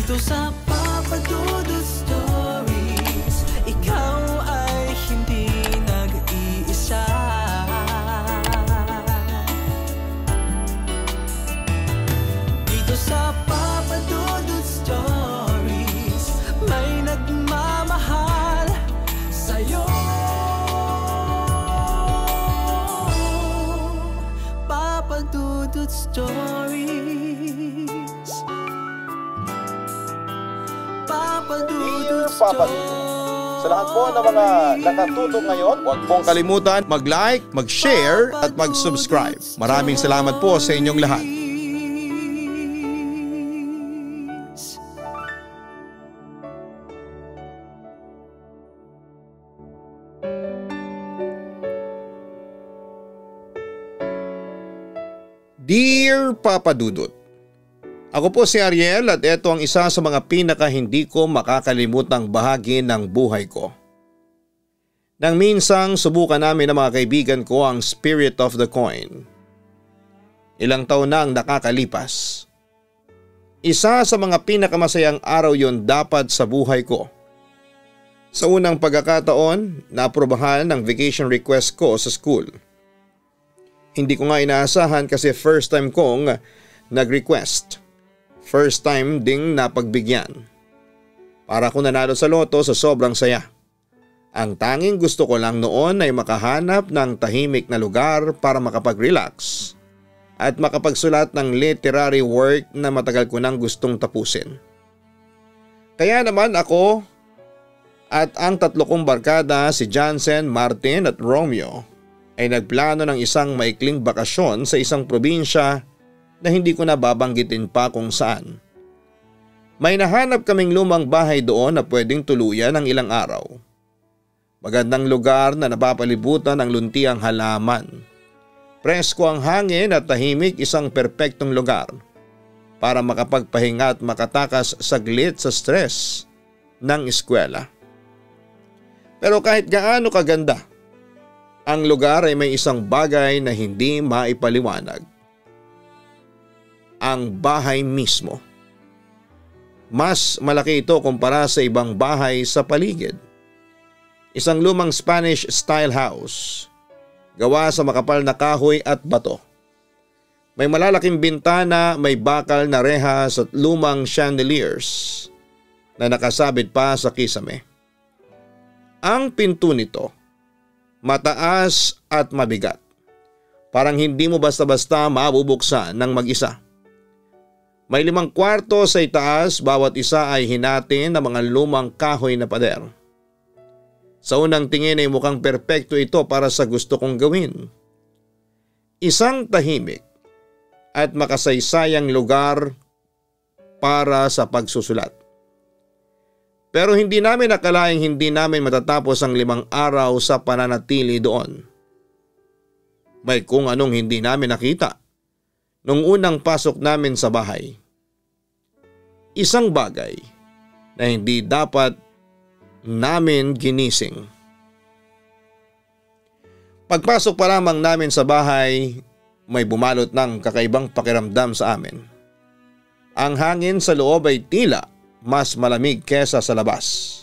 Dito sa Papa Dudut Stories, ikaw ay hindi nag-iisa. Dito sa Papa Dudut Stories, may nagmamahal sa'yo. Papa Dudut Stories. Dear Papa Dudut, sa lahat po ng mga nakatutok ngayon, huwag pong kalimutan mag-like, mag-share at mag-subscribe. Maraming salamat po sa inyong lahat. Dear Papa Dudut, ako po si Ariel at ito ang isa sa mga pinaka hindi ko makakalimutang bahagi ng buhay ko. Nang minsang subukan namin ng mga kaibigan ko ang Spirit of the Coin. Ilang taon na ang nakakalipas. Isa sa mga pinakamasayang araw yon dapat sa buhay ko. Sa unang pagkakataon, naaprubahan ng vacation request ko sa school. Hindi ko nga inaasahan kasi first time kong nag-request. First time ding napagbigyan. Para ko nanalo sa loto sa sobrang saya. Ang tanging gusto ko lang noon ay makahanap ng tahimik na lugar para makapag-relax at makapagsulat ng literary work na matagal ko nang gustong tapusin. Kaya naman ako at ang tatlo kong barkada si Jansen, Martin at Romeo ay nagplano ng isang maikling bakasyon sa isang probinsya na hindi ko na babanggitin pa kung saan. May nahanap kaming lumang bahay doon na pwedeng tuluyan ng ilang araw. Magandang lugar na napapalibutan ng luntiang halaman. Presko ang hangin at tahimik, isang perpektong lugar para makapagpahinga at makatakas saglit sa stress ng eskwela. Pero kahit gaano kaganda, ang lugar ay may isang bagay na hindi maipaliwanag. Ang bahay mismo. Mas malaki ito kumpara sa ibang bahay sa paligid. Isang lumang Spanish style house, gawa sa makapal na kahoy at bato. May malalaking bintana, may bakal na rehas at lumang chandeliers na nakasabit pa sa kisame. Ang pinto nito, mataas at mabigat. Parang hindi mo basta-basta mabubuksan ng mag-isa. May 5 kwarto sa itaas, bawat isa ay hinatin ng mga lumang kahoy na pader. Sa unang tingin ay mukhang perpekto ito para sa gusto kong gawin. Isang tahimik at makasaysayang lugar para sa pagsusulat. Pero hindi namin akalaing hindi namin matatapos ang 5 araw sa pananatili doon. May kung anong hindi namin nakita nung unang pasok namin sa bahay. Isang bagay na hindi dapat namin ginising. Pagpasok pa lamang namin sa bahay, may bumalot ng kakaibang pakiramdam sa amin. Ang hangin sa loob ay tila mas malamig kesa sa labas.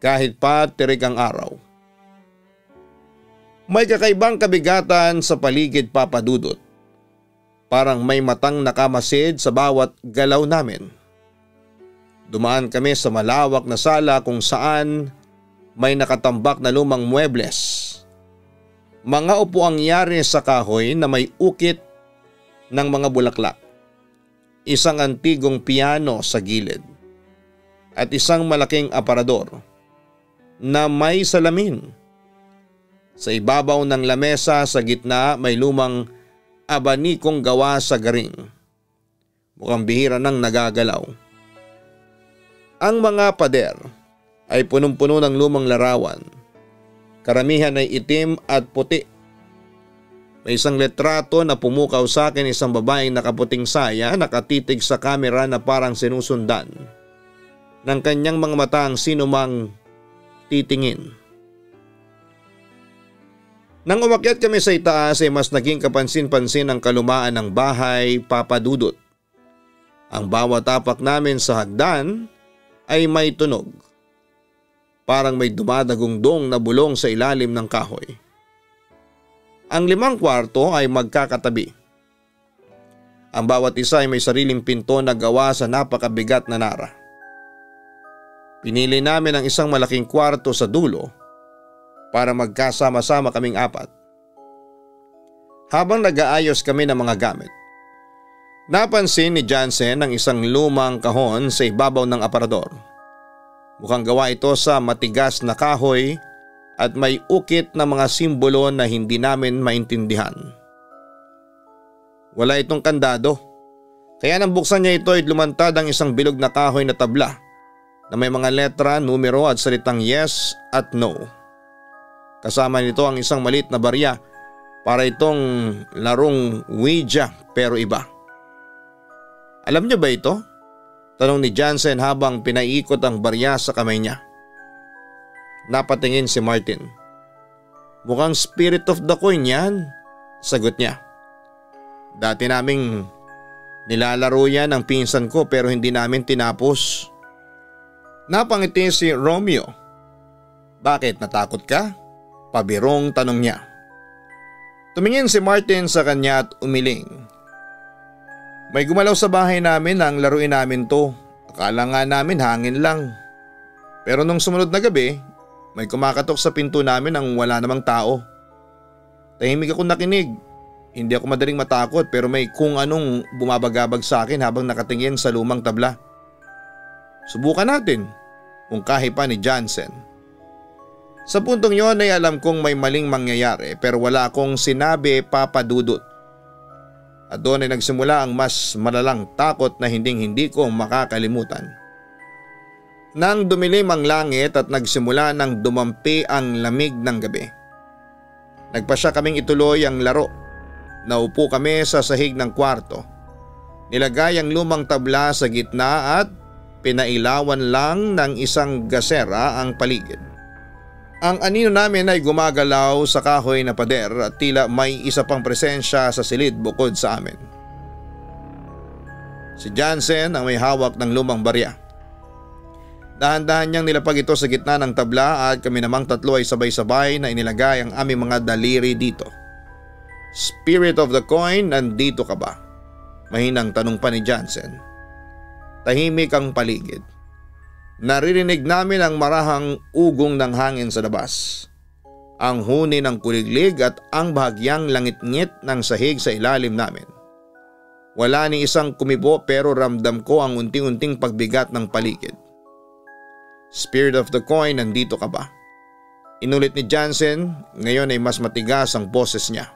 Kahit pa tirik ang araw. May kakaibang kabigatan sa paligid, Papa Dudut. Parang may matang nakamasid sa bawat galaw namin. Dumaan kami sa malawak na sala kung saan may nakatambak na lumang muebles. Mga upuang yari sa kahoy na may ukit ng mga bulaklak. Isang antigong piano sa gilid. At isang malaking aparador na may salamin. Sa ibabaw ng lamesa sa gitna may lumang abanikong gawa sa garing. Mukhang bihira nang nagagalaw. Ang mga pader ay punong-puno ng lumang larawan. Karamihan ay itim at puti. May isang letrato na pumukaw sa akin, isang babaeng nakaputing saya, nakatitig sa kamera na parang sinusundan ng kanyang mga mata ang sinumang titingin. Nang umakyat kami sa itaas ay mas naging kapansin-pansin ang kalumaan ng bahay, Papa Dudut. Ang bawat tapak namin sa hagdan ay may tunog. Parang may dumadagungdong na bulong sa ilalim ng kahoy. Ang 5 kwarto ay magkakatabi. Ang bawat isa ay may sariling pinto na gawa sa napakabigat na nara. Pinili namin ang isang malaking kwarto sa dulo para magkasama-sama kaming 4. Habang nag-aayos kami ng mga gamit, napansin ni Jansen ang isang lumang kahon sa ibabaw ng aparador. Mukhang gawa ito sa matigas na kahoy at may ukit na mga simbolo na hindi namin maintindihan. Wala itong kandado, kaya nang buksan niya ito ay lumantad ang isang bilog na kahoy na tabla na may mga letra, numero at salitang yes at no. Kasama nito ang isang maliit na barya para itong larong Ouija pero iba. Alam niyo ba ito? Tanong ni Jansen habang pinaiikot ang barya sa kamay niya. Napatingin si Martin. Mukhang Spirit of the Coin yan, sagot niya. Dati naming nilalaro yan ng pinsan ko pero hindi namin tinapos. Napangiti si Romeo. Bakit, natakot ka? Pabirong tanong niya. Tumingin si Martin sa kanya at umiling. May gumalaw sa bahay namin nang laruin namin to. Akala nga namin hangin lang. Pero nung sumunod na gabi, may kumakatok sa pinto namin nang wala namang tao. Tahimik ako nakinig. Hindi ako madaling matakot pero may kung anong bumabagabag sa akin habang nakatingin sa lumang tabla. Subukan natin, mungkahi pa ni Jansen. Sa puntong yon ay alam kong may maling mangyayari pero wala akong sinabi, Papa Dudut. At doon ay nagsimula ang mas malalang takot na hindi ko makakalimutan. Nang dumilim ang langit at nagsimula ng dumampi ang lamig ng gabi. Nagpasya kaming ituloy ang laro. Naupo kami sa sahig ng kwarto. Nilagay ang lumang tabla sa gitna at pinailawan lang ng isang gasera ang paligid. Ang anino namin ay gumagalaw sa kahoy na pader at tila may isa pang presensya sa silid bukod sa amin. Si Jansen ang may hawak ng lumang barya. Dahan-dahan niyang nilapag ito sa gitna ng tabla at kami namang 3 ay sabay-sabay na inilagay ang aming mga daliri dito. Spirit of the Coin, nandito ka ba? Mahinang tanong pa ni Jansen. Tahimik ang paligid. Naririnig namin ang marahang ugong ng hangin sa labas. Ang huni ng kuliglig at ang bahagyang langit-ngit ng sahig sa ilalim namin. Wala ni isang kumibo pero ramdam ko ang unting-unting pagbigat ng paligid. Spirit of the Coin, nandito ka ba? Inulit ni Jansen, ngayon ay mas matigas ang boses niya.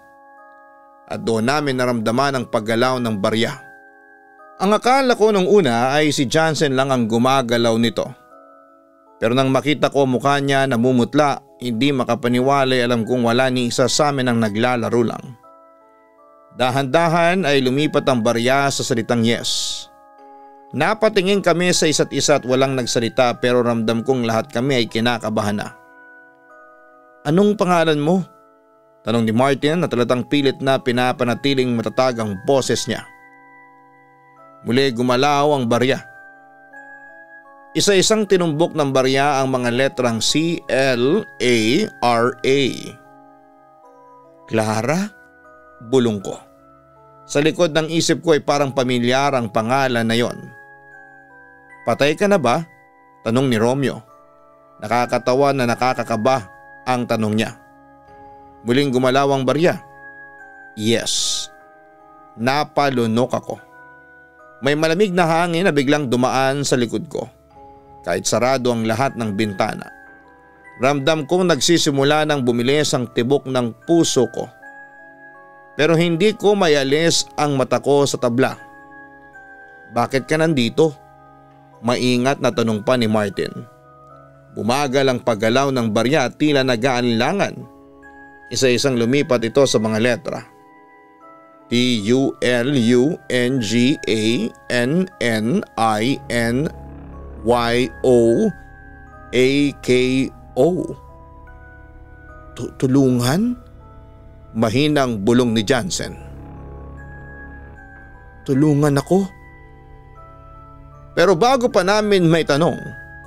At doon namin naramdaman ang paggalaw ng barya. Ang akala ko nung una ay si Jansen lang ang gumagalaw nito. Pero nang makita ko mukha niya namumutla, hindi makapaniwala, alam kong wala ni isa sa amin ang naglalaro lang. Dahan-dahan ay lumipat ang barya sa salitang yes. Napatingin kami sa isa't isa at walang nagsalita pero ramdam kong lahat kami ay kinakabahan na. Anong pangalan mo? Tanong ni Martin na talatang pilit na pinapanatiling matatag ang boses niya. Muli gumalaw ang barya. Isa-isang tinumbok ng barya ang mga letrang C-L-A-R-A. Clara? Bulong ko. Sa likod ng isip ko ay parang pamilyar ang pangalan na yon. Patay ka na ba? Tanong ni Romeo. Nakakatawa na nakakakaba ang tanong niya. Muling gumalaw ang barya. Yes. Napalunok ako. May malamig na hangin na biglang dumaan sa likod ko. Kahit sarado ang lahat ng bintana. Ramdam kong nagsisimula ng bumilis ang tibok ng puso ko. Pero hindi ko mayalis ang mata ko sa tabla. Bakit ka nandito? Maingat na tanong pa ni Martin. Bumagal ang paggalaw ng barya at tila nag-aalinlangan. Isa-isang lumipat ito sa mga letra. T-U-L-U-N-G-A-N-Y-O-A-K-O. Tulungan? Mahinang bulong ni Jansen. Tulungan ako? Pero bago pa namin may tanong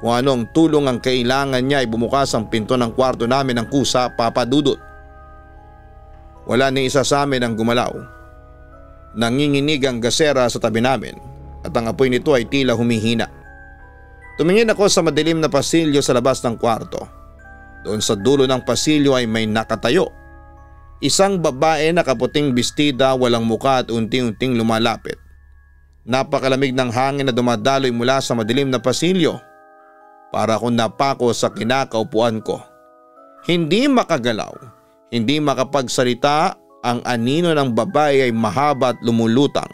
kung anong tulong ang kailangan niya ay bumukas ang pinto ng kwarto namin ng kusa, Papa Dudut. Wala ni isa sa amin ang gumalaw. Nanginginig ang gasera sa tabi namin at ang apoy nito ay tila humihina. Tumingin ako sa madilim na pasilyo sa labas ng kwarto. Doon sa dulo ng pasilyo ay may nakatayo. Isang babae na kaputing bestida, walang muka at unti-unting lumalapit. Napakalamig ng hangin na dumadaloy mula sa madilim na pasilyo. Para akong napako sa kinakaupuan ko. Hindi makagalaw, hindi makapagsalita, ang anino ng babae ay mahaba at lumulutang.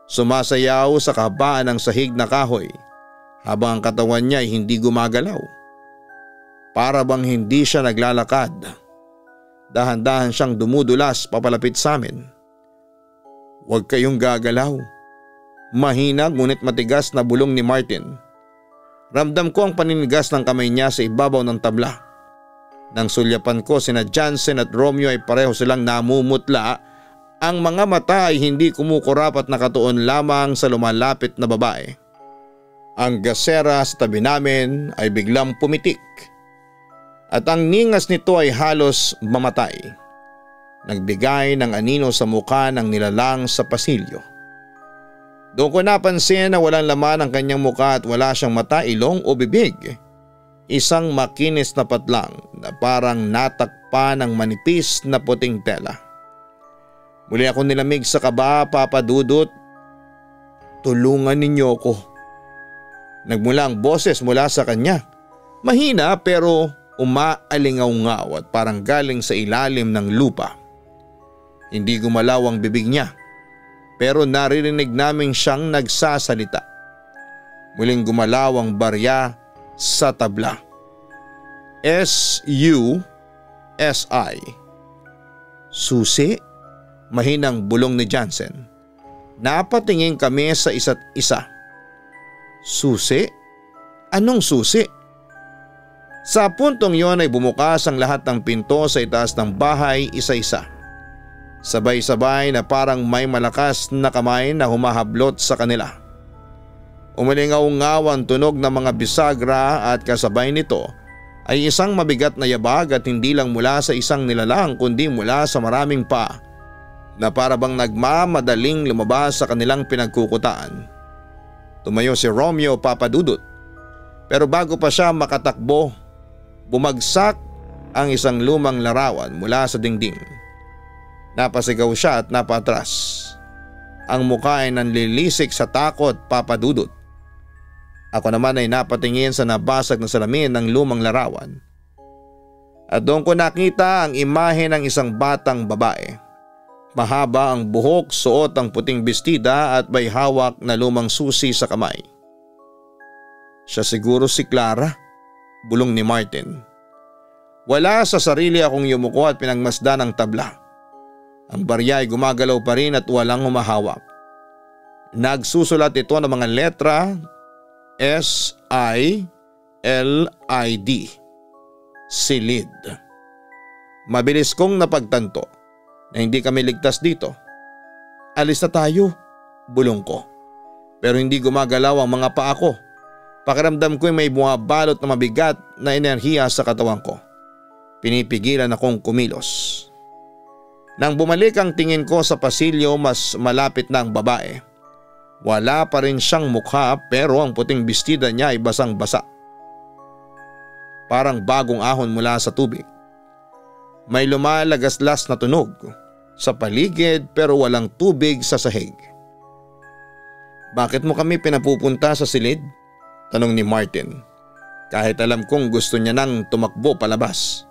Sumasayaw sa kahabaan ng sahig na kahoy habang ang katawan niya ay hindi gumagalaw. Para bang hindi siya naglalakad. Dahan-dahan siyang dumudulas papalapit sa amin. "Huwag kayong gagalaw." Mahina ngunit matigas na bulong ni Martin. Ramdam ko ang paninigas ng kamay niya sa ibabaw ng tabla. Nang sulyapan ko sina Jansen at Romeo ay pareho silang namumutla. Ang mga mata ay hindi kumukurap at nakatuon lamang sa lumalapit na babae. Ang gasera sa tabi namin ay biglang pumitik. At ang ningas nito ay halos mamatay. Nagbigay ng anino sa mukha ng nilalang sa pasilyo. Doon ko napansin na walang laman ang kanyang mukha at wala siyang mata, ilong o bibig. Isang makinis na patlang na parang natakpan ng manipis na puting tela. Muli ako nilamig sa kaba, Papa Dudut. "Tulungan ninyo ako." Nagmula ang boses mula sa kanya. Mahina pero umaalingaw-ngaw at parang galing sa ilalim ng lupa. Hindi gumalaw ang bibig niya. Pero naririnig namin siyang nagsasalita. Muling gumalaw ang barya sa tabla. S-U-S-I. "Susi?" Mahinang bulong ni Jansen. Napatingin kami sa isa't isa. "Susi? Anong susi?" Sa puntong yon ay bumukas ang lahat ng pinto sa itaas ng bahay isa-isa. Sabay-sabay na parang may malakas na kamay na humahablot sa kanila. Umalingaw-ngaw ang tunog ng mga bisagra at kasabay nito ay isang mabigat na yabag at hindi lang mula sa isang nilalang kundi mula sa maraming pa na para bang nagmamadaling lumabas sa kanilang pinagkukutaan. Tumayo si Romeo, Papa Dudut. Pero bago pa siya makatakbo, bumagsak ang isang lumang larawan mula sa dingding. Napasigaw siya at napatras. Ang mukha ay nanlilisik sa takot, Papa Dudut. Ako naman ay napatingin sa nabasag na salamin ng lumang larawan. At doon ko nakita ang imahe ng isang batang babae. Mahaba ang buhok, suot ang puting bestida at may hawak na lumang susi sa kamay. "Siya siguro si Clara," bulong ni Martin. Wala sa sarili akong yumuko at pinagmasdan ang tabla. Ang barya ay gumagalaw pa rin at walang humahawak. Nagsusulat ito ng mga letra S-I-L-I-D. Silid. Mabilis kong napagtanto na hindi kami ligtas dito. "Alis na tayo," bulong ko. Pero hindi gumagalaw ang mga paa ko. Pakiramdam ko ay may bumabalot na mabigat na enerhiya sa katawan ko. Pinipigilan akong kumilos. Nang bumalik ang tingin ko sa pasilyo, mas malapit na ang babae. Wala pa rin siyang mukha pero ang puting bestida niya ay basang-basa. Parang bagong ahon mula sa tubig. May lumalagaslas na tunog sa paligid pero walang tubig sa sahig. "Bakit mo kami pinapupunta sa silid?" tanong ni Martin. Kahit alam kong gusto niya nang tumakbo palabas.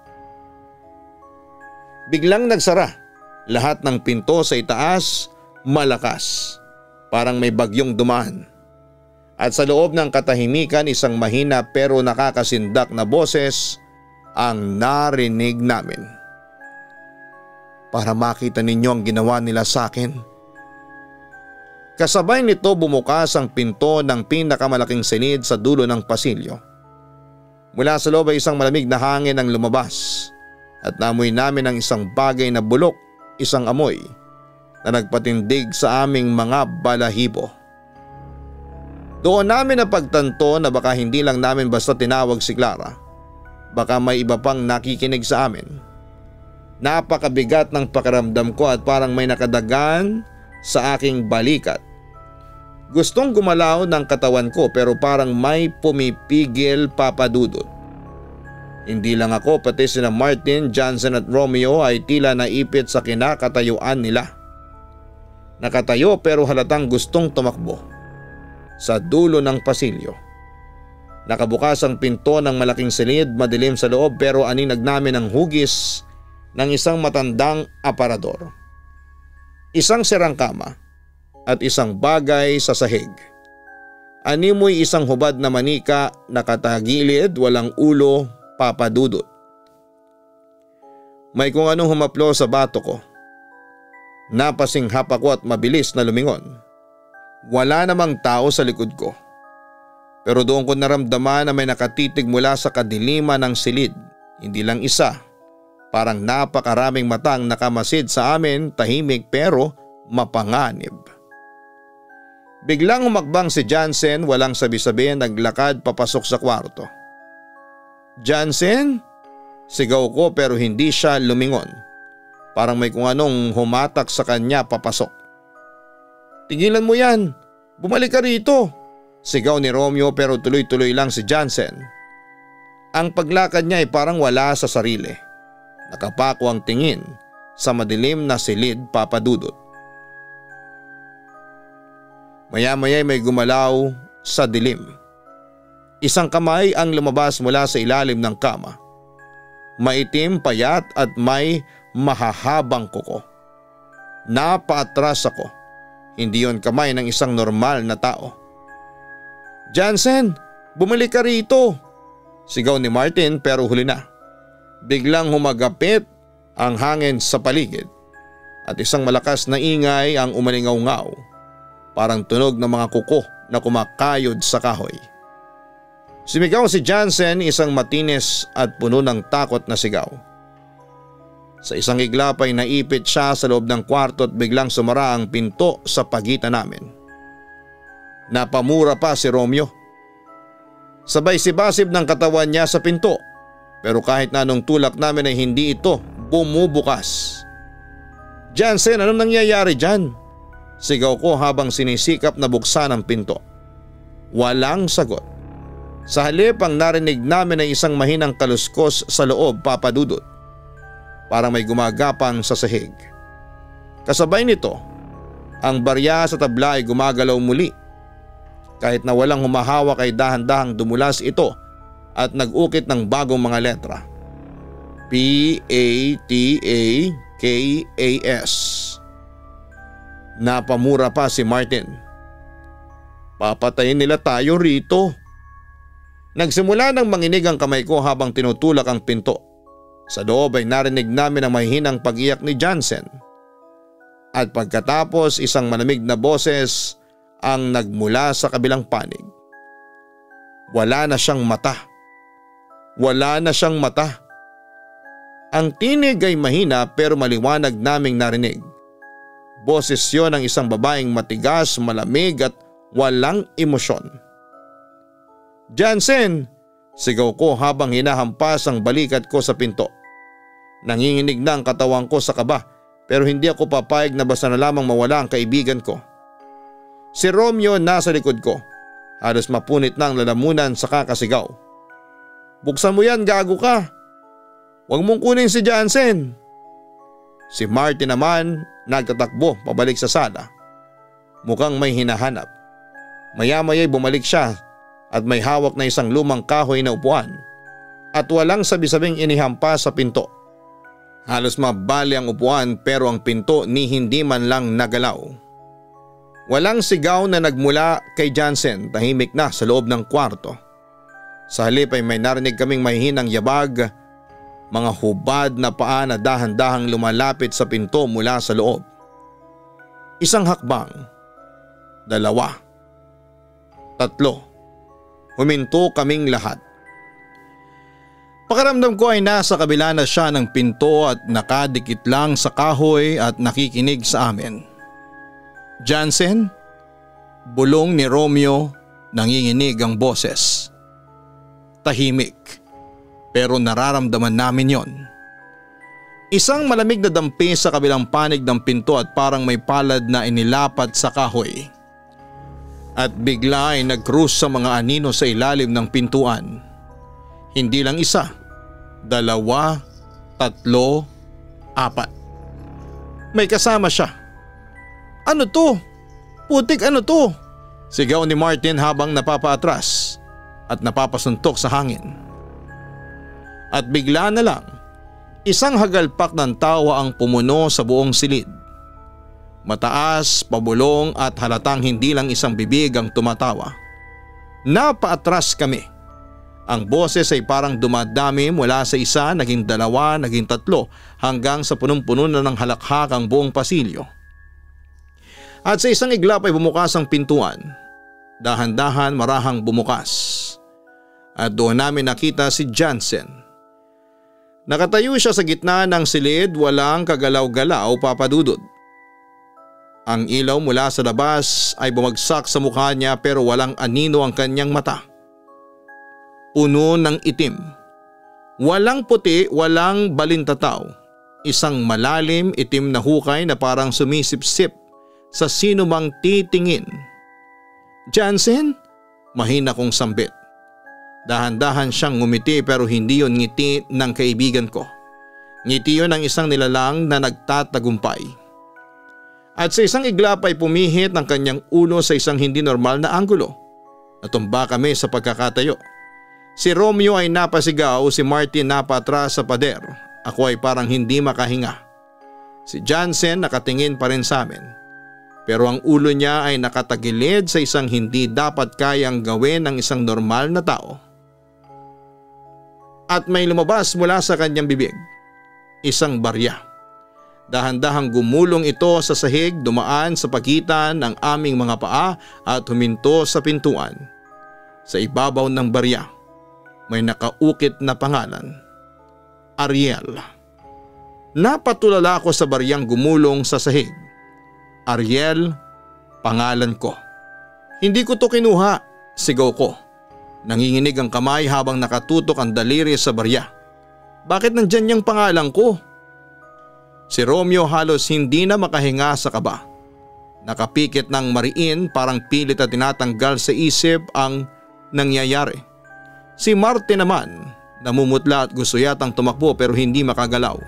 Biglang nagsara. Lahat ng pinto sa itaas malakas. Parang may bagyong dumaan. At sa loob ng katahimikan isang mahina pero nakakasindak na boses ang narinig namin. "Para makita ninyo ang ginawa nila sa akin." Kasabay nito bumukas ang pinto ng pinakamalaking silid sa dulo ng pasilyo. Mula sa loob ay isang malamig na hangin ang lumabas at naamoy namin ang isang bagay na bulok, isang amoy na nagpatindig sa aming mga balahibo. Doon namin napagtanto na baka hindi lang namin basta tinawag si Clara. Baka may iba pang nakikinig sa amin. Napakabigat ng pakiramdam ko at parang may nakadagan sa aking balikat. Gustong gumalaw ng katawan ko pero parang may pumipigil, Papa Dudut. Hindi lang ako pati sina Martin, Johnson at Romeo ay tila naipit sa kinakatayuan nila. Nakatayo pero halatang gustong tumakbo. Sa dulo ng pasilyo. Nakabukas ang pinto ng malaking silid, madilim sa loob pero aninag namin ang hugis ng isang matandang aparador. Isang sirang kama at isang bagay sa sahig. Animoy isang hubad na manika, nakatagilid, walang ulo, Papa Dudut. May kung anong humaplo sa bato ko. Napasinghap ako at mabilis na lumingon. Wala namang tao sa likod ko. Pero doon ko naramdaman na may nakatitig mula sa kadiliman ng silid. Hindi lang isa. Parang napakaraming matang nakamasid sa amin, tahimik pero mapanganib. Biglang humakbang si Jansen, walang sabi-sabi, naglakad papasok sa kwarto. "Jansen?" Sigaw ko pero hindi siya lumingon. Parang may kung anong humatak sa kanya papasok. "Tigilan mo yan! Bumalik ka rito!" Sigaw ni Romeo pero tuloy-tuloy lang si Jansen. Ang paglakad niya ay parang wala sa sarili. Nakapako ang tingin sa madilim na silid, Papa Dudut. Maya-maya may gumalaw sa dilim. Isang kamay ang lumabas mula sa ilalim ng kama. Maitim, payat at may mahahabang kuko. Napaatras ako. Hindi yon kamay ng isang normal na tao. "Jansen, bumalik ka rito!" Sigaw ni Martin pero huli na. Biglang humagapit ang hangin sa paligid at isang malakas na ingay ang umalingaw-ngaw. Parang tunog ng mga kuko na kumakayod sa kahoy. Sumigaw si Jansen, isang matinis at puno ng takot na sigaw. Sa isang iglap ay naipit siya sa loob ng kwarto at biglang sumara ang pinto sa pagitan namin. Napamura pa si Romeo. Sabay sibasib ng katawan niya sa pinto pero kahit na anong tulak namin ay hindi ito bumubukas. "Jansen, anong nangyayari dyan?" Sigaw ko habang sinisikap na buksan ang pinto. Walang sagot. Sa halip ang narinig namin ay isang mahinang kaluskos sa loob, Papa Dudut. Parang may gumagapang sa sahig. Kasabay nito, ang barya sa tabla ay gumagalaw muli. Kahit na walang humahawak ay dahan-dahang dumulas ito at nag-ukit ng bagong mga letra. P-A-T-A-K-A-S. Napamura pa si Martin. "Papatayin nila tayo rito." Nagsimula ng manginig ang kamay ko habang tinutulak ang pinto. Sa loob ay narinig namin ang mahinang pag-iyak ni Jansen. At pagkatapos isang malamig na boses ang nagmula sa kabilang panig. Wala na siyang mata. Wala na siyang mata. Ang tinig ay mahina pero maliwanag naming narinig. Boses yon ng isang babaeng matigas, malamig at walang emosyon. "Jansen!" Sigaw ko habang hinahampas ang balikat ko sa pinto. Nanginginig na ang katawan ko sa kaba pero hindi ako papayag na basta na lamang mawala ang kaibigan ko. Si Romeo nasa likod ko. Halos mapunit na ang lalamunan sa kakasigaw. "Buksan mo yan, gago ka! Huwag mong kunin si Jansen!" Si Martin naman nagtatakbo pabalik sa sala. Mukhang may hinahanap. Maya-maya'y bumalik siya at may hawak na isang lumang kahoy na upuan at walang sabi-sabing inihampas sa pinto. Halos mabali ang upuan pero ang pinto ni hindi man lang nagalaw. Walang sigaw na nagmula kay Jansen, tahimik na sa loob ng kwarto. Sa halip ay may narinig kaming mahihinang yabag, mga hubad na paa na dahan-dahang lumalapit sa pinto mula sa loob. Isang hakbang, 2, 3. Huminto kaming lahat. Pakiramdam ko ay nasa kabila na siya ng pinto at nakadikit lang sa kahoy at nakikinig sa amin. "Jansen?" Bulong ni Romeo Nanginginig ang boses. Tahimik, pero nararamdaman namin yon. Isang malamig na dampi sa kabilang panig ng pinto at parang may palad na inilapat sa kahoy. At bigla ay nag-cruise sa mga anino sa ilalim ng pintuan. Hindi lang isa, 2, 3, 4. May kasama siya. Ano to? Putik, ano to? Sigaw ni Martin habang napapaatras at napapasuntok sa hangin. At bigla na lang, isang hagalpak ng tawa ang pumuno sa buong silid. Mataas, pabulong at halatang hindi lang isang bibig ang tumatawa. Napaatras kami. Ang boses ay parang dumadami mula sa isa, naging 2, naging 3 hanggang sa punong-puno na ng halakhak ang buong pasilyo. At sa isang iglap ay bumukas ang pintuan. Dahan-dahan marahang bumukas. At doon namin nakita si Jansen. Nakatayo siya sa gitna ng silid, walang kagalaw-galaw, Papa Dudut. Ang ilaw mula sa labas ay bumagsak sa mukha niya pero walang anino ang kanyang mata. Puno ng itim. Walang puti, walang balintataw. Isang malalim itim na hukay na parang sumisip-sip sa sino mang titingin. Jansen? Mahina kong sambit. Dahan-dahan siyang ngumiti pero hindi yon ngiti ng kaibigan ko. Ngiti yon ng isang nilalang na nagtatagumpay. At sa isang iglap ay pumihit ng kanyang ulo sa isang hindi normal na anggulo. Natumba kami sa pagkakatayo. Si Romeo ay napasigaw, si Martin napatras sa pader. Ako ay parang hindi makahinga. Si Jansen nakatingin pa rin sa amin. Pero ang ulo niya ay nakatagilid sa isang hindi dapat kayang gawin ng isang normal na tao. At may lumabas mula sa kanyang bibig. Isang barya. Dahan-dahang gumulong ito sa sahig, dumaan sa pagitan ng aming mga paa at huminto sa pintuan. Sa ibabaw ng barya, may nakaukit na pangalan. Ariel. Napatulala ako sa baryang gumulong sa sahig. Ariel, pangalan ko. Hindi ko to kinuha, sigaw ko. Nanginginig ang kamay habang nakatutok ang daliri sa barya. Bakit nandyan yung pangalan ko? Si Romeo halos hindi na makahinga sa kaba. Nakapikit ng mariin, parang pilit at tinatanggal sa isip ang nangyayari. Si Martin naman, namumutla at gusto yatang tumakbo pero hindi makagalaw.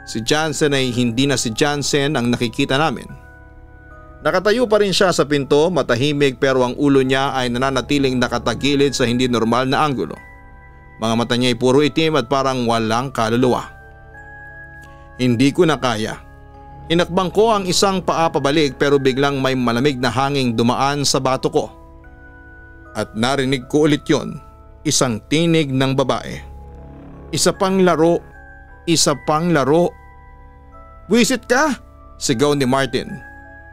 Si Jansen ay hindi na si Jansen ang nakikita namin. Nakatayo pa rin siya sa pinto, matahimik pero ang ulo niya ay nananatiling nakatagilid sa hindi normal na anggulo. Mga mata niya ay puro itim at parang walang kaluluwa. Hindi ko na kaya. Inakbang ko ang isang paa pabalik pero biglang may malamig na hanging dumaan sa bato ko. At narinig ko ulit yon, isang tinig ng babae. Isa pang laro, isa pang laro. Wisit ka! Sigaw ni Martin.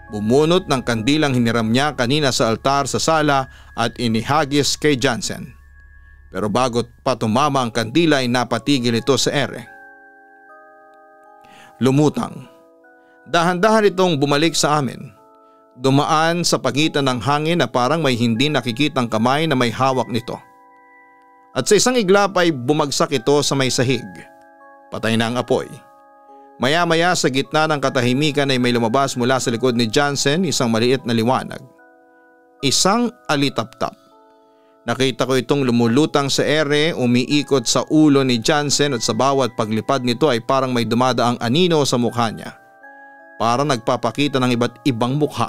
Bumunot ng kandilang hiniram niya kanina sa altar sa sala at inihagis kay Jansen. Pero bago pa tumama ang kandila ay napatigil ito sa ere. Lumutang. Dahan-dahan itong bumalik sa amin. Dumaan sa pagitan ng hangin na parang may hindi nakikitang kamay na may hawak nito. At sa isang iglap ay bumagsak ito sa may sahig. Patay na ang apoy. Maya-maya sa gitna ng katahimikan ay may lumabas mula sa likod ni Jansen, isang maliit na liwanag. Isang alitaptap. Nakita ko itong lumulutang sa ere, umiikot sa ulo ni Jansen at sa bawat paglipad nito ay parang may dumadaang anino sa mukha niya. Parang nagpapakita ng iba't ibang mukha.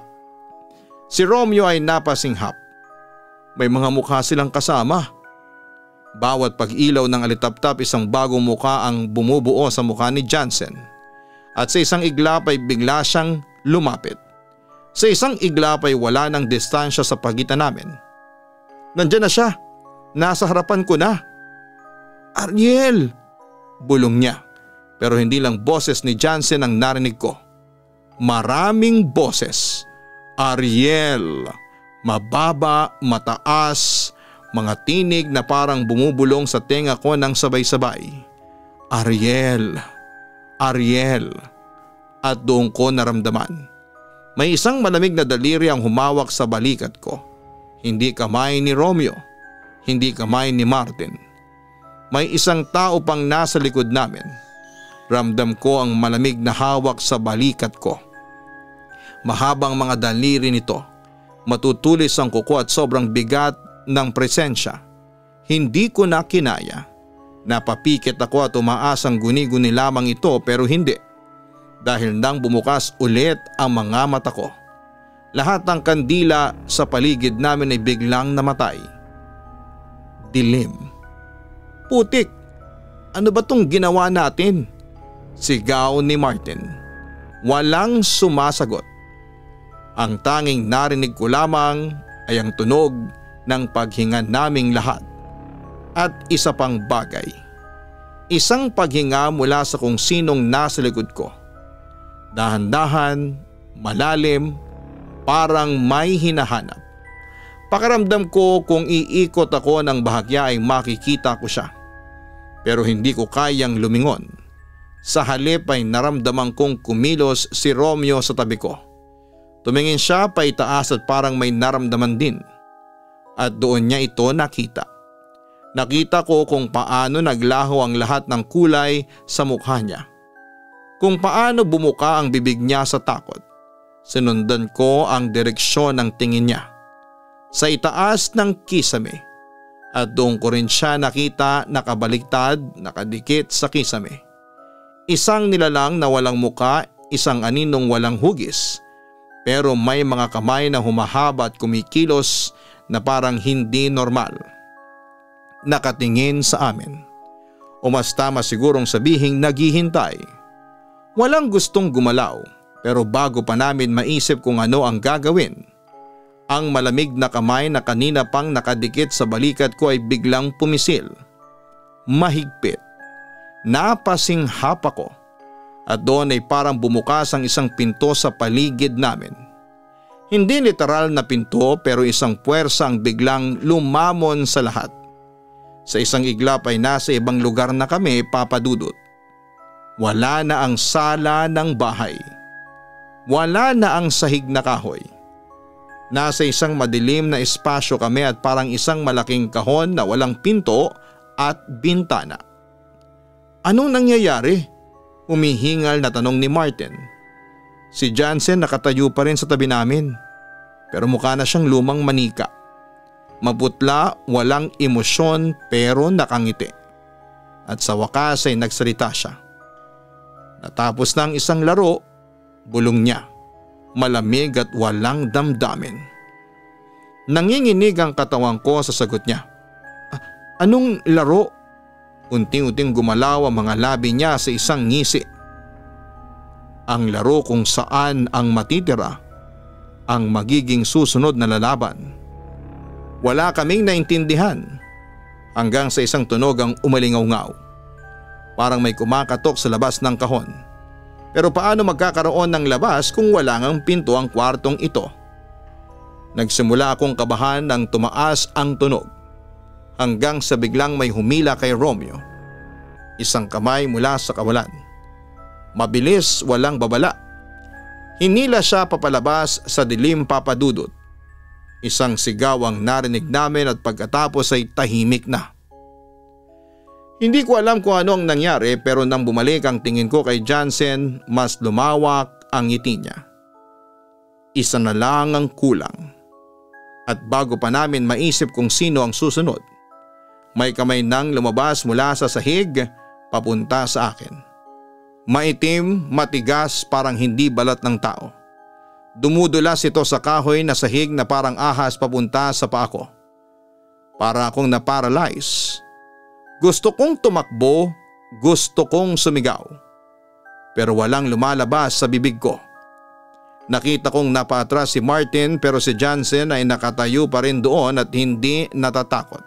Si Romeo ay napasinghap. May mga mukha silang kasama. Bawat pag-ilaw ng alitaptap isang bagong mukha ang bumubuo sa mukha ni Jansen. At sa isang iglap ay bigla siyang lumapit. Sa isang iglap ay wala ng distansya sa pagitan namin. Nandiyan na siya. Nasa harapan ko na. Ariel! Bulong niya. Pero hindi lang boses ni Jansen ang narinig ko. Maraming boses. Ariel. Mababa, mataas, mga tinig na parang bumubulong sa tenga ko ng sabay-sabay. Ariel. Ariel. At doon ko naramdaman. May isang malamig na daliri ang humawak sa balikat ko. Hindi kamay ni Romeo, hindi kamay ni Martin. May isang tao pang nasa likod namin. Ramdam ko ang malamig na hawak sa balikat ko. Mahabang mga daliri nito, matutulis ang kuko at sobrang bigat ng presensya. Hindi ko na kinaya. Napapikit ako at umaas ang guni-guni lamang ito pero hindi. Dahil nang bumukas ulit ang mga mata ko. Lahat ng kandila sa paligid namin ay biglang namatay. Dilim. Putik! Ano ba tong ginawa natin? Sigaw ni Martin. Walang sumasagot. Ang tanging narinig ko lamang ay ang tunog ng paghinga naming lahat. At isa pang bagay. Isang paghinga mula sa kung sinong nasa likod ko. Dahan-dahan, malalim, parang may hinahanap. Pakiramdam ko kung iikot ako ng bahagya ay makikita ko siya. Pero hindi ko kayang lumingon. Sa halip ay naramdaman kong kumilos si Romeo sa tabi ko. Tumingin siya paitaas at parang may naramdaman din. At doon niya ito nakita. Nakita ko kung paano naglaho ang lahat ng kulay sa mukha niya. Kung paano bumuka ang bibig niya sa takot. Sinundan ko ang direksyon ng tingin niya. Sa itaas ng kisame. At doon ko rin siya nakita nakabaliktad, nakadikit sa kisame. Isang nilalang na walang muka, isang aninong walang hugis. Pero may mga kamay na humahaba at kumikilos na parang hindi normal. Nakatingin sa amin. O mas tama sigurong sabihing naghihintay. Walang gustong gumalaw pero bago pa namin maisip kung ano ang gagawin, ang malamig na kamay na kanina pang nakadikit sa balikat ko ay biglang pumisil. Mahigpit. Napasinghap ako at doon ay parang bumukas ang isang pinto sa paligid namin. Hindi literal na pinto pero isang puwersa ang biglang lumamon sa lahat. Sa isang iglap ay nasa ibang lugar na kami, Papa Dudut. Wala na ang sala ng bahay. Wala na ang sahig na kahoy. Nasa isang madilim na espasyo kami at parang isang malaking kahon na walang pinto at bintana. Anong nangyayari? Humihingal na tanong ni Martin. Si Jansen nakatayo pa rin sa tabi namin. Pero mukha na siyang lumang manika. Maputla, walang emosyon pero nakangiti. At sa wakas ay nagsalita siya. Natapos na ang isang laro, bulong niya. Malamig at walang damdamin. Nanginginig ang katawan ko sa sagot niya. Anong laro? Unting-unting gumalaw ang mga labi niya sa isang ngisi. Ang laro kung saan ang matitira ang magiging susunod na lalaban. Wala kaming naintindihan hanggang sa isang tunog ang umalingaw-ngaw. Parang may kumakatok sa labas ng kahon. Pero paano magkakaroon ng labas kung wala ngang pinto ang kwartong ito? Nagsimula akong kabahan nang tumaas ang tunog. Hanggang sa biglang may humila kay Romeo. Isang kamay mula sa kawalan. Mabilis, walang babala. Hinila siya papalabas sa dilim, Papa Dudut. Isang sigaw ang narinig namin at pagkatapos ay tahimik na. Hindi ko alam kung ano ang nangyari pero nang bumalik ang tingin ko kay Jansen, mas lumawak ang ngiti niya. Isa na lang ang kulang. At bago pa namin maisip kung sino ang susunod, may kamay nang lumabas mula sa sahig papunta sa akin. Maitim, matigas, parang hindi balat ng tao. Dumudulas ito sa kahoy na sahig na parang ahas papunta sa paa ko. Para akong na-paralyze. Gusto kong tumakbo, gusto kong sumigaw. Pero walang lumalabas sa bibig ko. Nakita kong napaatras si Martin pero si Jansen ay nakatayo pa rin doon at hindi natatakot.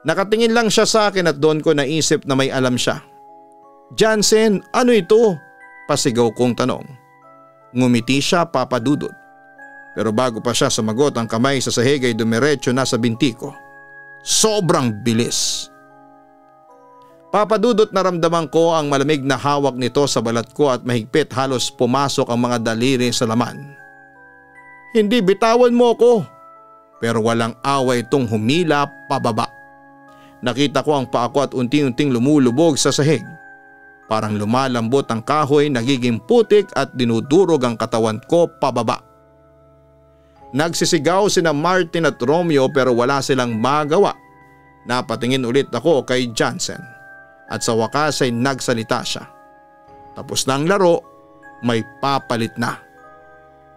Nakatingin lang siya sa akin at doon ko naisip na may alam siya. Jansen, ano ito? Pasigaw kong tanong. Ngumiti siya, Papa Dudut. Pero bago pa siya sumagot ang kamay sa sahig ay dumiretso na sa binti ko. Sobrang bilis. Papa Dudut, naramdaman ko ang malamig na hawak nito sa balat ko at mahigpit, halos pumasok ang mga daliri sa laman. Hindi, bitawan mo ako. pero walang away itong humila pababa. Nakita ko ang paa ko at unti-unting lumulubog sa sahig. Parang lumalambot ang kahoy, nagiging putik at dinudurog ang katawan ko pababa. Nagsisigaw sina Martin at Romeo pero wala silang magawa. Napatingin ulit ako kay Jansen at sa wakas ay nagsalita siya. Tapos na ang laro, may papalit na.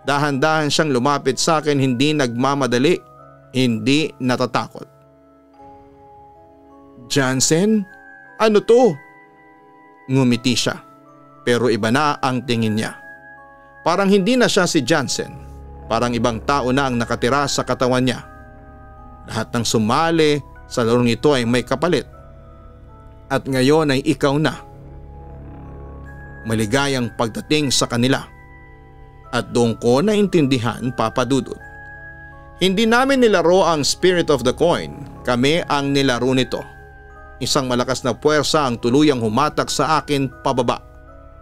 Dahan-dahan siyang lumapit sa akin, hindi nagmamadali, hindi natatakot. "Jansen, ano to?" Ngumiti siya pero iba na ang tingin niya. Parang hindi na siya si Jansen, parang ibang tao na ang nakatira sa katawan niya. Lahat ng sumali sa larong ito ay may kapalit at ngayon ay ikaw na. Maligayang pagdating sa kanila at doon ko naintindihan, Papa Dudut. Hindi namin nilaro ang Spirit of the Coin, kami ang nilaro nito. Isang malakas na puwersa ang tuluyang humatak sa akin pababa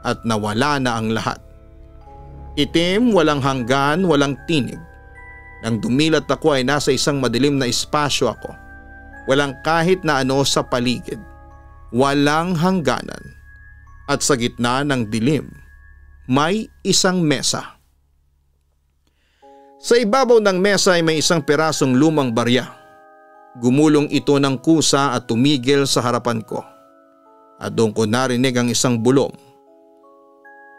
at nawala na ang lahat. Itim, walang hanggan, walang tinig. Nang dumilat ako ay nasa isang madilim na espasyo ako. Walang kahit na ano sa paligid. Walang hangganan. At sa gitna ng dilim, may isang mesa. Sa ibabaw ng mesa ay may isang pirasong lumang barya. Gumulong ito ng kusa at tumigil sa harapan ko. At doon ko narinig ang isang bulong.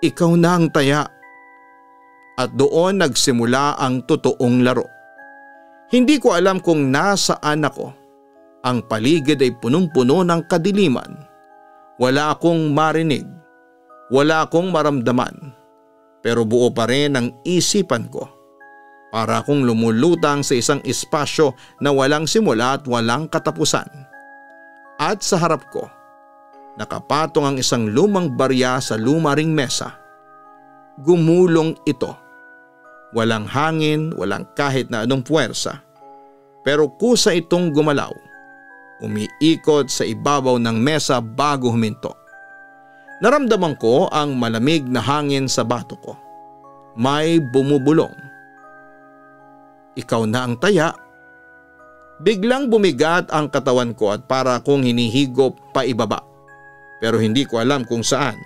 "Ikaw na ang taya." At doon nagsimula ang totoong laro. Hindi ko alam kung nasaan ako. Ang paligid ay punong-puno ng kadiliman. Wala akong marinig. Wala akong maramdaman. Pero buo pa rin ang isipan ko. Para akong lumulutang sa isang espasyo na walang simula at walang katapusan. At sa harap ko, nakapatong ang isang lumang barya sa lumaring mesa. Gumulong ito. Walang hangin, walang kahit na anong puwersa. Pero kusa itong gumalaw. Umiikot sa ibabaw ng mesa bago huminto. Naramdaman ko ang malamig na hangin sa bato ko. May bumubulong. "Ikaw na ang taya." Biglang bumigat ang katawan ko at para akong hinihigop pa ibaba. Pero hindi ko alam kung saan.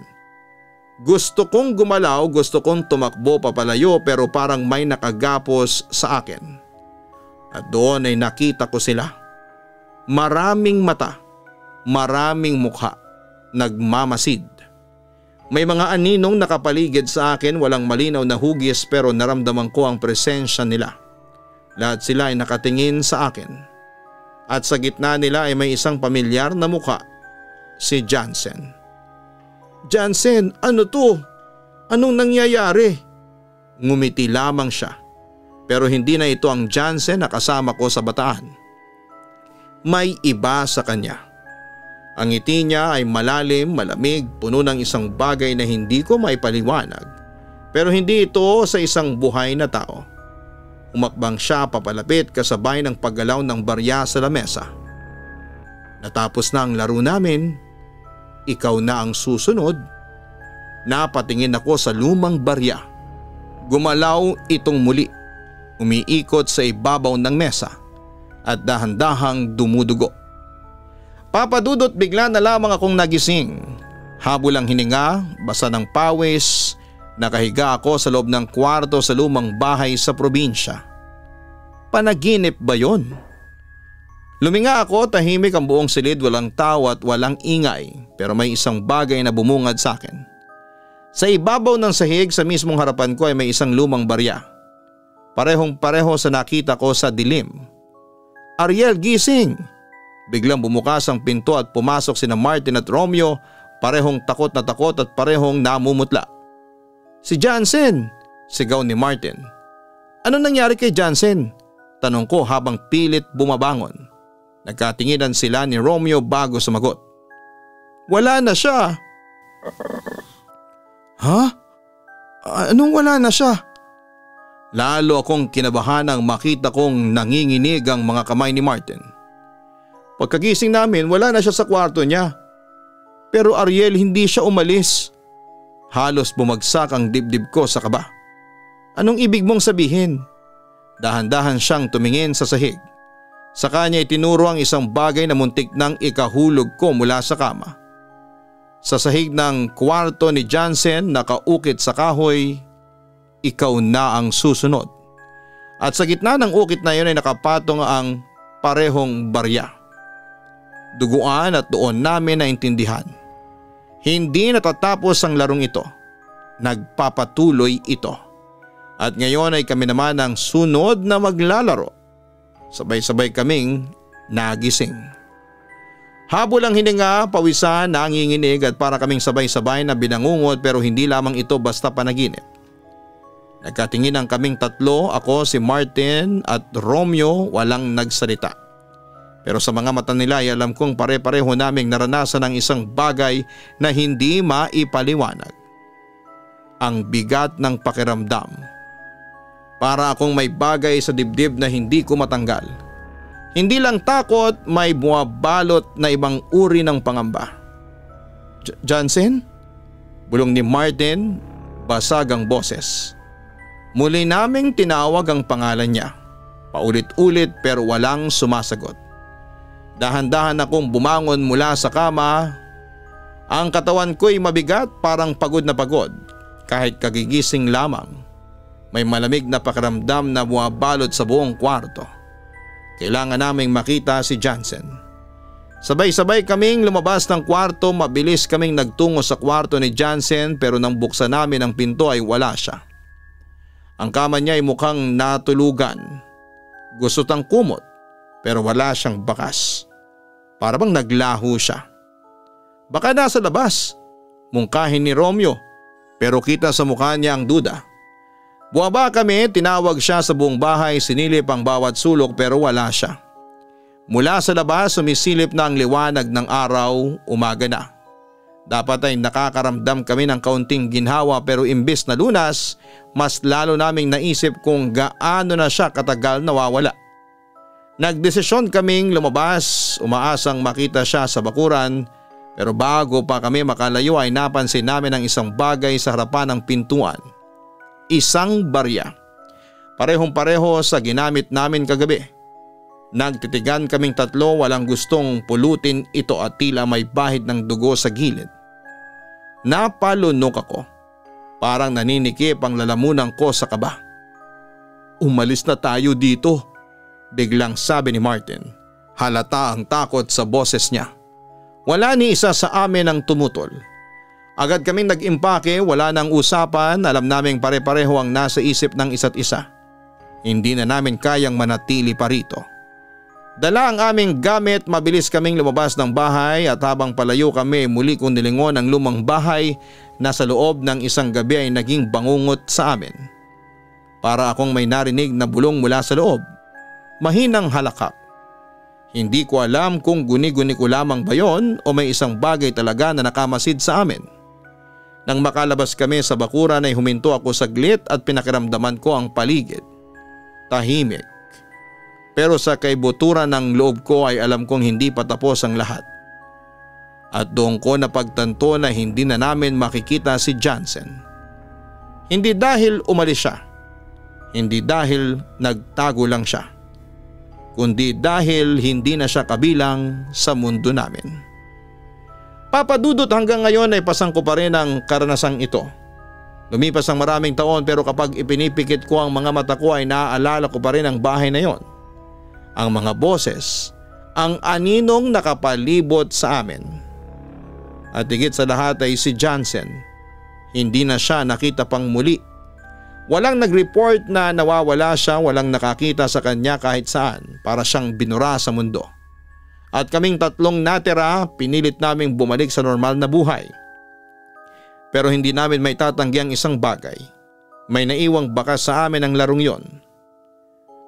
Gusto kong gumalaw, gusto kong tumakbo papalayo pero parang may nakagapos sa akin. At doon ay nakita ko sila. Maraming mata, maraming mukha, nagmamasid. May mga aninong nakapaligid sa akin, walang malinaw na hugis pero naramdaman ko ang presensya nila. Lahat sila ay nakatingin sa akin. At sa gitna nila ay may isang pamilyar na mukha, si Jansen. "Jansen, ano to? Anong nangyayari?" Ngumiti lamang siya. Pero hindi na ito ang Jansen na kasama ko sa Bataan. May iba sa kanya. Ang ngiti niya ay malalim, malamig, puno ng isang bagay na hindi ko maipaliwanag. Pero hindi ito sa isang buhay na tao. Umakbang siya papalapit kasabay ng paggalaw ng barya sa lamesa. Natapos na ang laro namin. Ikaw na ang susunod. Napatingin ako sa lumang barya. Gumalaw itong muli. Umiikot sa ibabaw ng mesa at dahan-dahang dumudugo. Papa Dudut, bigla na lamang akong nagising. Habol ang hininga, basa ng pawis, nakahiga ako sa loob ng kwarto sa lumang bahay sa probinsya. Panaginip ba yon? Luminga ako, tahimik ang buong silid, walang tao at walang ingay, pero may isang bagay na bumungad sa akin. Sa ibabaw ng sahig sa mismong harapan ko ay may isang lumang barya. Parehong-pareho sa nakita ko sa dilim. "Ariel, gising!" Biglang bumukas ang pinto at pumasok sina Martin at Romeo, parehong takot na takot at parehong namumutla. "Si Jansen!" sigaw ni Martin. "Ano nangyari kay Jansen?" tanong ko habang pilit bumabangon. Nagkatinginan sila ni Romeo bago sumagot. "Wala na siya." "Ha? Anong wala na siya?" Lalo akong kinabahan nang makita kong nanginginig ang mga kamay ni Martin. Pagkagising namin, wala na siya sa kwarto niya. "Pero Ariel, hindi siya umalis." Halos bumagsak ang dibdib ko sa kaba. "Anong ibig mong sabihin?" Dahan-dahan siyang tumingin sa sahig. Sa kanya itinuro ang isang bagay na muntik nang ikahulog ko mula sa kama. Sa sahig ng kwarto ni Jansen nakaukit sa kahoy, "Ikaw na ang susunod." At sa gitna ng ukit na yun ay nakapatong ang parehong barya. Duguan at doon namin naintindihan. Hindi natatapos ang larong ito. Nagpapatuloy ito. At ngayon ay kami naman ang sunod na maglalaro. Sabay-sabay kaming nagising. Habol ang hininga, pawisan, nanginginig at para kaming sabay-sabay na binangungot pero hindi lamang ito basta panaginip. Nagkatingin ang kaming tatlo, ako, si Martin at Romeo, walang nagsalita. Pero sa mga mata nila ay alam kong pare-pareho naming naranasan ang isang bagay na hindi maipaliwanag. Ang bigat ng pakiramdam. Para akong may bagay sa dibdib na hindi ko matanggal. Hindi lang takot, may bumabalot na ibang uri ng pangamba. "Jansen?" Bulong ni Martin, basag ang boses. Muli naming tinawag ang pangalan niya. Paulit-ulit pero walang sumasagot. Dahan-dahan akong bumangon mula sa kama. Ang katawan ko'y mabigat, parang pagod na pagod. Kahit kagigising lamang. May malamig na pakiramdam na bumabalot sa buong kwarto. Kailangan naming makita si Jansen. Sabay-sabay kaming lumabas ng kwarto, mabilis kaming nagtungo sa kwarto ni Jansen pero nang buksan namin ang pinto ay wala siya. Ang kama niya ay mukhang natulugan. Gusot ang kumot pero wala siyang bakas. Para bang naglaho siya. "Baka nasa labas," mungkahin ni Romeo pero kita sa mukha niya ang duda. Buwaba kami, tinawag siya sa buong bahay, sinilip ang bawat sulok pero wala siya. Mula sa labas sumisilip na ang liwanag ng araw, umaga na. Dapat ay nakakaramdam kami ng kaunting ginhawa pero imbes na lunas, mas lalo naming naisip kung gaano na siya katagal nawawala. Nagdesisyon kaming lumabas, umaasang makita siya sa bakuran pero bago pa kami makalayo ay napansin namin ang isang bagay sa harapan ng pintuan. Isang barya. Parehong-pareho sa ginamit namin kagabi. Nagtitigan kaming tatlo, walang gustong pulutin ito at tila may bahid ng dugo sa gilid. Napalunok ako. Parang naninikip ang lalamunan ko sa kaba. "Umalis na tayo dito," biglang sabi ni Martin. Halata ang takot sa boses niya. Wala ni isa sa amin ang tumutol. Agad kaming nag-impake, wala nang usapan, alam naming pare-pareho ang nasa isip ng isa't isa. Hindi na namin kayang manatili pa rito. Dala ang aming gamit, mabilis kaming lumabas ng bahay at habang palayo kami muli kong nilingon ang lumang bahay na sa loob ng isang gabi ay naging bangungot sa amin. Para akong may narinig na bulong mula sa loob. Mahinang halakak. Hindi ko alam kung guni-guni ko lamang ba yon o may isang bagay talaga na nakamasid sa amin. Nang makalabas kami sa bakuran ay huminto ako saglit at pinakiramdaman ko ang paligid. Tahimik. Pero sa kaibuturan ng loob ko ay alam kong hindi pa tapos ang lahat. At doon ko napagtanto na hindi na namin makikita si Jansen. Hindi dahil umalis siya. Hindi dahil nagtago lang siya. Kundi dahil hindi na siya kabilang sa mundo namin. Papadudot, hanggang ngayon ay pasang ko pa rin ang karanasang ito. Lumipas ang maraming taon pero kapag ipinipikit ko ang mga mata ko ay naaalala ko pa rin ang bahay na yon. Ang mga boses, ang aninong nakapalibot sa amin. At higit sa lahat ay si Jansen. Hindi na siya nakita pang muli. Walang nag-report na nawawala siya, walang nakakita sa kanya kahit saan, para siyang binura sa mundo. At kaming tatlong natira, pinilit naming bumalik sa normal na buhay. Pero hindi namin may tatanggi ang isang bagay. May naiwang bakas sa amin ang larong yon.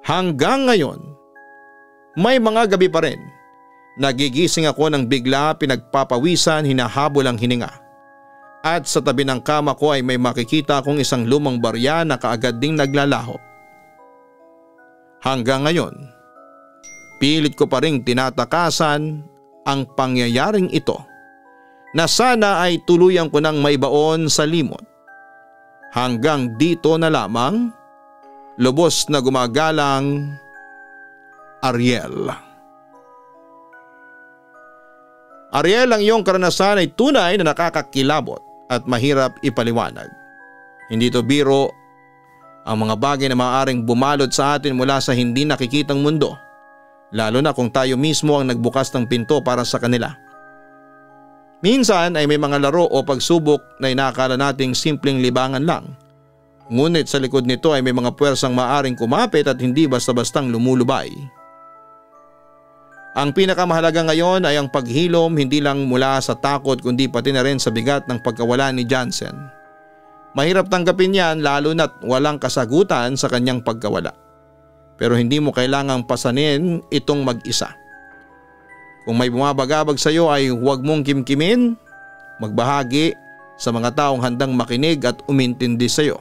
Hanggang ngayon, may mga gabi pa rin. Nagigising ako ng bigla, pinagpapawisan, hinahabol ang hininga. At sa tabi ng kama ko ay may makikita akong isang lumang barya na kaagad ding naglalaho. Hanggang ngayon, pilit ko pa ring tinatakasan ang pangyayaring ito na sana ay tuluyan ko nang maibaon sa limot. Hanggang dito na lamang, Lubos na gumagalang, Ariel. Ariel, ang iyong karanasan ay tunay na nakakakilabot at mahirap ipaliwanag. Hindi ito biro ang mga bagay na maaaring bumalot sa atin mula sa hindi nakikitang mundo, lalo na kung tayo mismo ang nagbukas ng pinto para sa kanila. Minsan ay may mga laro o pagsubok na inaakala nating simpleng libangan lang. Ngunit sa likod nito ay may mga puwersang maaaring kumapit at hindi basta-bastang lumulubay. Ang pinakamahalaga ngayon ay ang paghilom hindi lang mula sa takot kundi pati na rin sa bigat ng pagkawala ni Jansen. Mahirap tanggapin yan lalo na't walang kasagutan sa kanyang pagkawala. Pero hindi mo kailangang pasanin itong mag-isa. Kung may bumabagabag sa iyo ay huwag mong kimkimin, magbahagi sa mga taong handang makinig at umintindi sa iyo.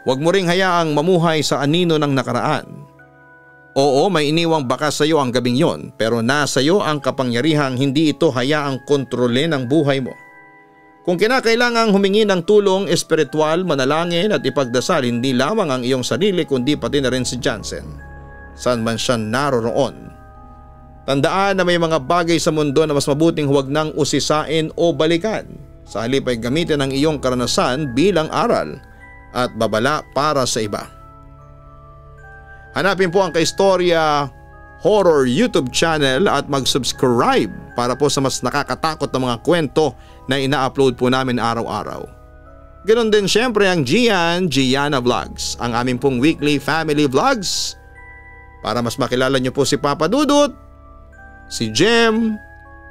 Huwag mo ring hayaang mamuhay sa anino ng nakaraan. Oo, may iniwang bakas sa iyo ang gabing yon, pero nasa iyo ang kapangyarihang hindi ito hayaang kontrolin ang buhay mo. Kung kinakailangang humingi ng tulong espiritual, manalangin at ipagdasal hindi lamang ang iyong sarili kundi pati na rin si Jansen, saan man siya naroroon. Tandaan na may mga bagay sa mundo na mas mabuting huwag nang usisain o balikan. Sa halip ay gamitin ang iyong karanasan bilang aral at babala para sa iba. Hanapin po ang Kaistorya Horror YouTube channel at mag-subscribe para po sa mas nakakatakot na mga kwento na ina-upload po namin araw-araw. Ganon din syempre ang Gianna Vlogs, ang aming pong weekly family vlogs. Para mas makilala niyo po si Papa Dudut, si Jem,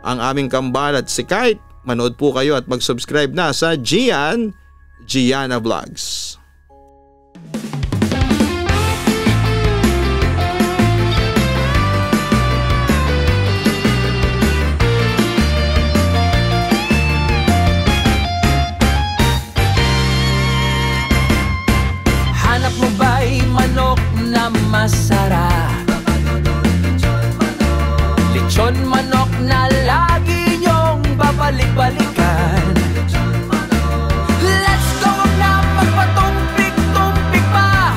ang aming kambal at si Kite, manood po kayo at mag-subscribe na sa Gianna Vlogs. Hanap mo ba'y manok na masarap? Lechon manok na lagi niyong babalik-balikan. Let's go na magpatumpik-tumpik pa.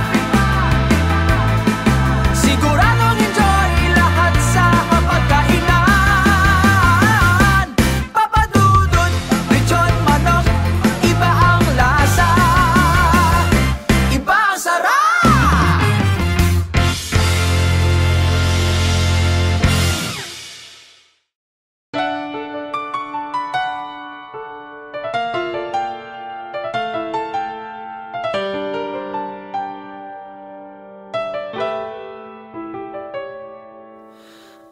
Siguradong enjoy lahat sa kapagkainan. Papa Dudut, lechon manok, iba ang lasa, iba ang sarap.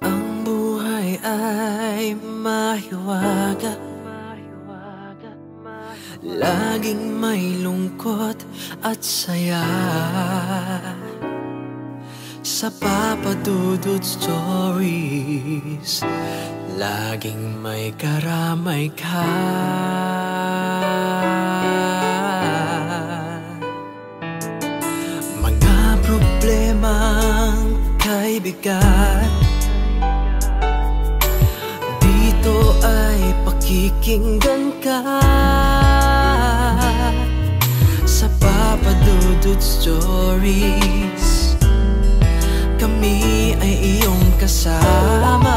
Ang buhay ay mahiwaga, laging may lungkot at saya. Sa Papa Dudut Stories, laging may karamay ka. Mga problemang kaibigan, dito ay pakikinggan ka. Sa Papa Dudut Stories, kami ay iyong kasama.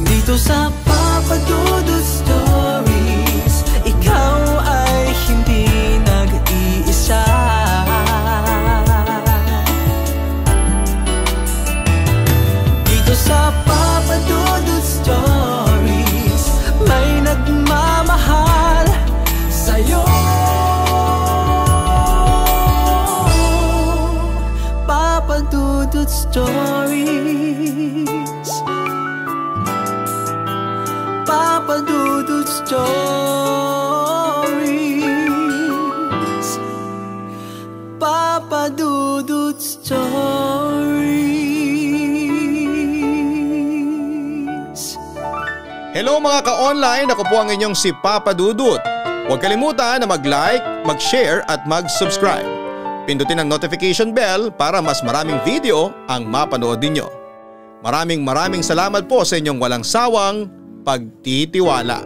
Dito sa Papa Dudut Stories, ikaw ay hindi nag-iisa. Dito sa Papa Dudut Stories, may nagmamahal sa'yo. Papa Dudut Stories, Papa Dudut Stories, Papa Dudut Stories. Hello mga ka-online, ako po ang inyong si Papa Dudut. Huwag kalimutan na mag-like, mag-share at mag-subscribe. Pindutin ang notification bell para mas maraming video ang mapanood ninyo. Maraming salamat po sa inyong walang sawang pagtitiwala.